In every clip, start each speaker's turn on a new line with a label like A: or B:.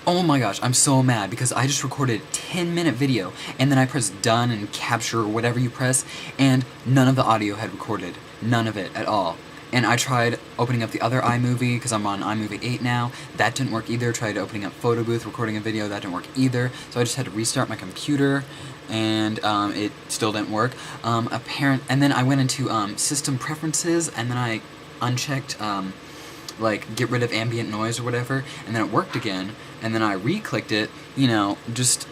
A: Oh my gosh, I'm so mad because I just recorded a 10-minute video and then I pressed done and capture or whatever you press, and none of the audio had recorded. None of it at all. And I tried opening up the other iMovie, because I'm on iMovie 8 now. That didn't work either. Tried opening up Photo Booth, recording a video. That didn't work either. So I just had to restart my computer, and it still didn't work. And then I went into system preferences, and then I unchecked like get rid of ambient noise or whatever, and then it worked again, and then I re-clicked it, you know, just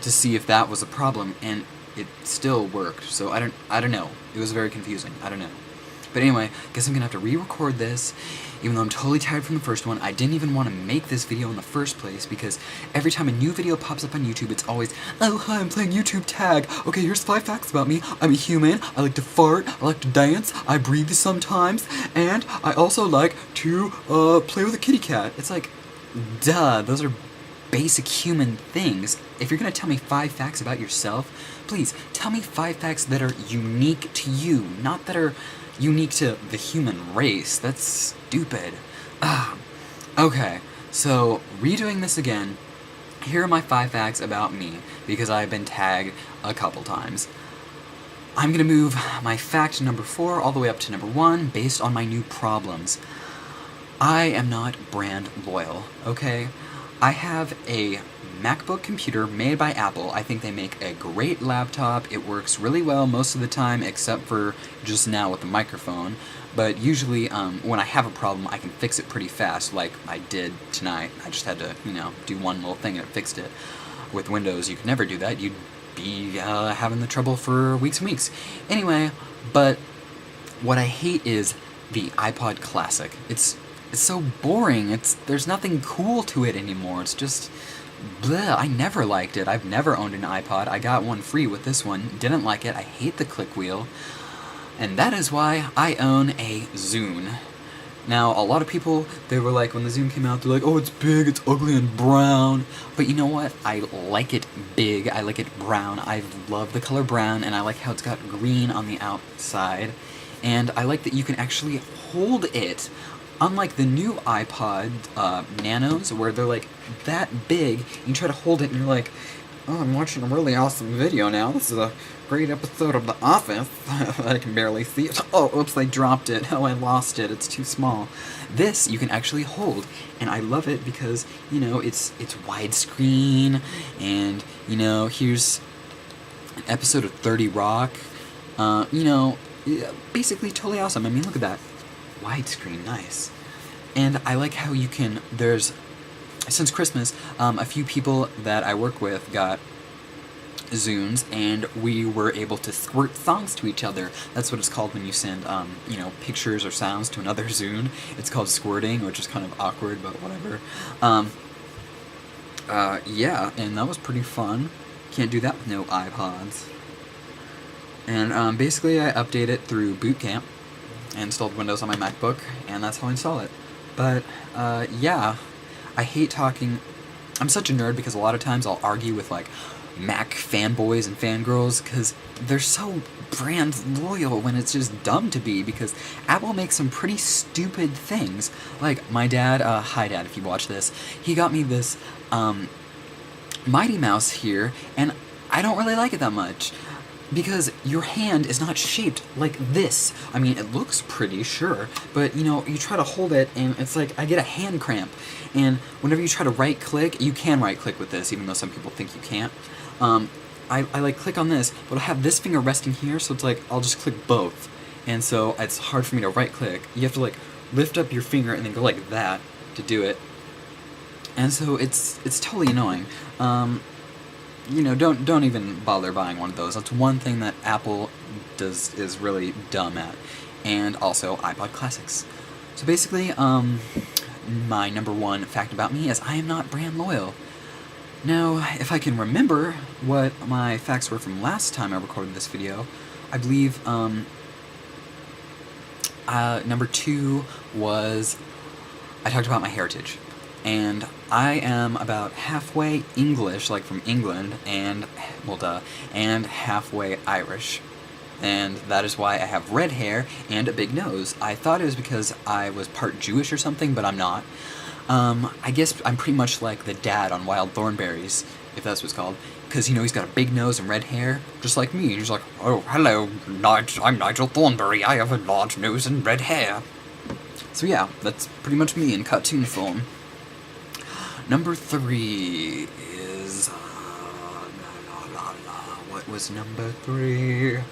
A: to see if that was a problem, and it still worked. So I don't know. It was very confusing. I don't know. But anyway, I guess I'm gonna have to re-record this, even though I'm totally tired from the first one. I didn't even want to make this video in the first place, because every time a new video pops up on YouTube, it's always, oh hi, I'm playing YouTube tag. Okay, here's 5 facts about me. I'm a human, I like to fart, I like to dance, I breathe sometimes, and I also like to play with a kitty cat. It's like, duh, those are basic human things. If you're gonna tell me 5 facts about yourself, please tell me 5 facts that are unique to you, not that are unique to the human race. That's stupid. Okay, so redoing this again, here are my 5 facts about me, because I've been tagged a couple times. I'm gonna move my fact number 4 all the way up to number 1 based on my new problems. I am not brand loyal, okay? I have a MacBook computer made by Apple. I think they make a great laptop. It works really well most of the time, except for just now with the microphone. But usually, when I have a problem, I can fix it pretty fast, like I did tonight. I just had to, you know, do one little thing and it fixed it. With Windows, you could never do that. You'd be having the trouble for weeks and weeks. Anyway, but what I hate is the iPod Classic. It's so boring. There's nothing cool to it anymore. It's just bleh. I never liked it. I've never owned an iPod. I got one free with this one. Didn't like it. I hate the click wheel. And that is why I own a Zune. Now, a lot of people, they were like, when the Zune came out, they're like, oh, it's big, it's ugly and brown. But you know what? I like it big. I like it brown. I love the color brown, and I like how it's got green on the outside. And I like that you can actually hold it. Unlike the new iPod Nanos, where they're like that big, you try to hold it and you're like, oh, I'm watching a really awesome video now. This is a great episode of The Office. I can barely see it. Oh, oops, I dropped it. Oh, I lost it. It's too small. This you can actually hold, and I love it because, you know, it's widescreen, and, you know, here's an episode of 30 Rock. You know, basically totally awesome. I mean, look at that. Widescreen, nice. And I like how you can, since Christmas, a few people that I work with got Zunes, and we were able to squirt songs to each other. That's what it's called when you send, you know, pictures or sounds to another Zune. It's called squirting, which is kind of awkward, but whatever. Yeah, and that was pretty fun. Can't do that with no iPods. And, basically I update it through Boot Camp. I installed Windows on my MacBook, and that's how I install it. But, yeah, I hate talking. I'm such a nerd because a lot of times I'll argue with, like, Mac fanboys and fangirls, because they're so brand loyal when it's just dumb to be, because Apple makes some pretty stupid things. Like, my dad, hi Dad, if you watch this, he got me this, Mighty Mouse here, and I don't really like it that much. Because your hand is not shaped like this. I mean, it looks pretty, sure, but, you know, you try to hold it, and it's like, I get a hand cramp. And whenever you try to right-click, you can right-click with this, even though some people think you can't. I like, click on this, but I'll have this finger resting here, so it's like, I'll just click both. And so, it's hard for me to right-click. You have to, like, lift up your finger and then go like that to do it. And so, it's totally annoying. You know, don't even bother buying one of those. That's one thing that Apple is really dumb at. And also iPod Classics. So basically, my number 1 fact about me is I am not brand loyal. Now, if I can remember what my facts were from last time I recorded this video, I believe, number 2 was I talked about my heritage. And I am about halfway English, like from England, and, well, duh, and halfway Irish. And that is why I have red hair and a big nose. I thought it was because I was part Jewish or something, but I'm not. I guess I'm pretty much like the dad on Wild Thornberrys, if that's what it's called. Because, you know, he's got a big nose and red hair, just like me. And he's like, oh, hello, I'm Nigel Thornberry. I have a large nose and red hair. So yeah, that's pretty much me in cartoon form. Number 3 is... what was number 3? God,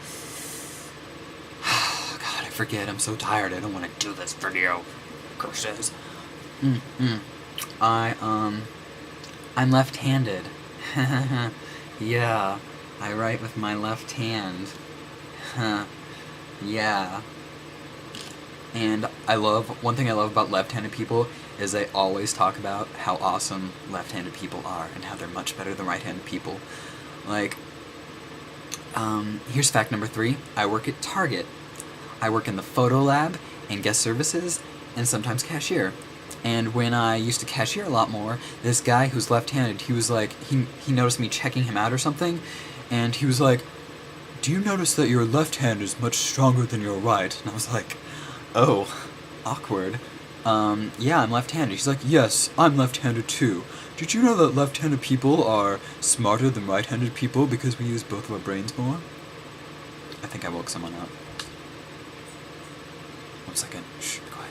A: I forget. I'm so tired. I don't want to do this video. Curses. I'm left-handed. Yeah, I write with my left hand. Yeah. And one thing I love about left-handed people is they always talk about how awesome left-handed people are and how they're much better than right-handed people. Like, here's fact number 3. I work at Target. I work in the photo lab and guest services and sometimes cashier. And when I used to cashier a lot more, this guy who's left-handed, he was like, he noticed me checking him out or something, and he was like, do you notice that your left hand is much stronger than your right? And I was like, oh, awkward. Yeah, I'm left-handed. He's like, yes, I'm left-handed too. Did you know that left-handed people are smarter than right-handed people because we use both of our brains more? I think I woke someone up. 1 second. Shh, be quiet.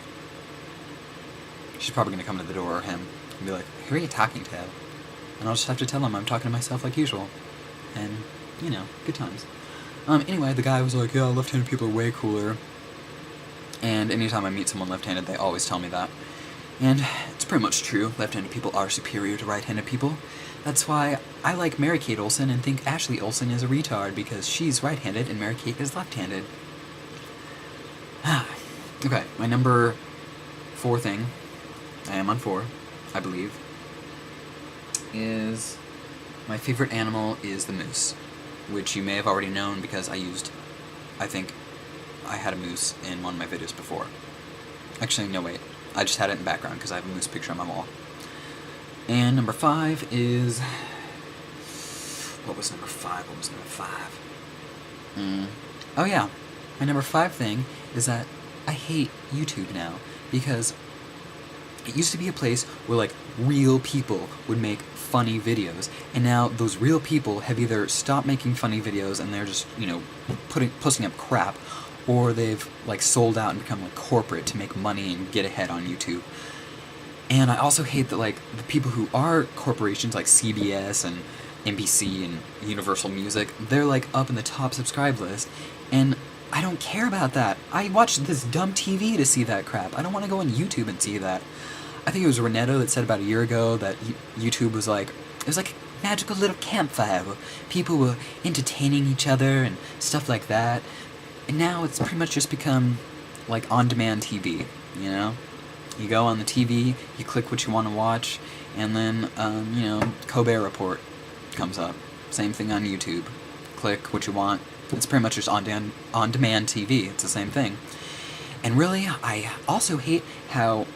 A: She's probably gonna come to the door, or him, and be like, who are you talking to? And I'll just have to tell him I'm talking to myself like usual. And, you know, good times. Anyway, the guy was like, yeah, left-handed people are way cooler. And anytime I meet someone left-handed, they always tell me that. And it's pretty much true. Left-handed people are superior to right-handed people. That's why I like Mary-Kate Olsen and think Ashley Olsen is a retard, because she's right-handed and Mary-Kate is left-handed. Okay, my number 4 thing, I am on 4, I believe, is my favorite animal is the moose, which you may have already known because I think I had a moose in one of my videos before. Actually, no wait, I just had it in the background because I have a moose picture on my wall. And number 5 is... What was number 5? Oh yeah, my number 5 thing is that I hate YouTube now, because it used to be a place where, like, real people would make funny videos, and now those real people have either stopped making funny videos and they're just, you know, posting up crap, or they've, like, sold out and become, like, corporate to make money and get ahead on YouTube. And I also hate that, like, the people who are corporations, like CBS and NBC and Universal Music, they're, like, up in the top subscribe list, and I don't care about that. I watched this dumb TV to see that crap. I don't want to go on YouTube and see that. I think it was Reneto that said about a year ago that YouTube was like, it was like a magical little campfire where people were entertaining each other and stuff like that. And now it's pretty much just become like on-demand TV, you know? You go on the TV, you click what you want to watch, and then, you know, Colbert Report comes up. Same thing on YouTube. Click what you want. It's pretty much just on-demand TV. It's the same thing. And really, I also hate how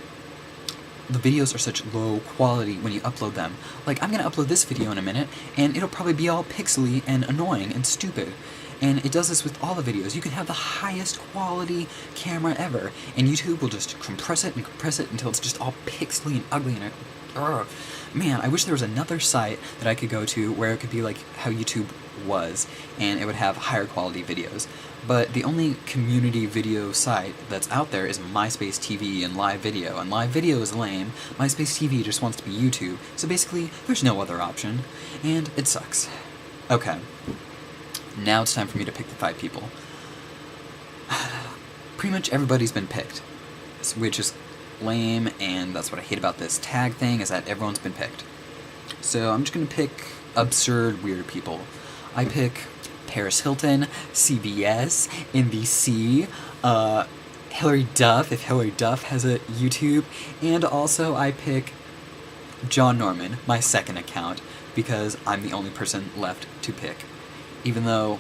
A: the videos are such low quality when you upload them. Like, I'm gonna upload this video in a minute, and it'll probably be all pixely and annoying and stupid. And it does this with all the videos. You can have the highest quality camera ever, and YouTube will just compress it until it's just all pixely and ugly and man, I wish there was another site that I could go to where it could be like how YouTube was, and it would have higher quality videos. But the only community video site that's out there is MySpace TV and Live Video, and Live Video is lame. MySpace TV just wants to be YouTube, so basically there's no other option, and it sucks. Okay, now it's time for me to pick the 5 people. Pretty much everybody's been picked, which is lame, and that's what I hate about this tag thing, is that everyone's been picked. So I'm just gonna pick absurd, weird people. I pick Paris Hilton, CBS, NBC, Hilary Duff, if Hilary Duff has a YouTube, and also I pick John Norman, my second account, because I'm the only person left to pick. Even though...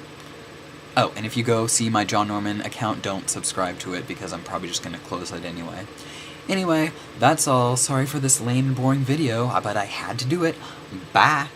A: Oh, and if you go see my John Norman account, don't subscribe to it, because I'm probably just gonna close it anyway. Anyway, that's all. Sorry for this lame and boring video, but I had to do it. Bye!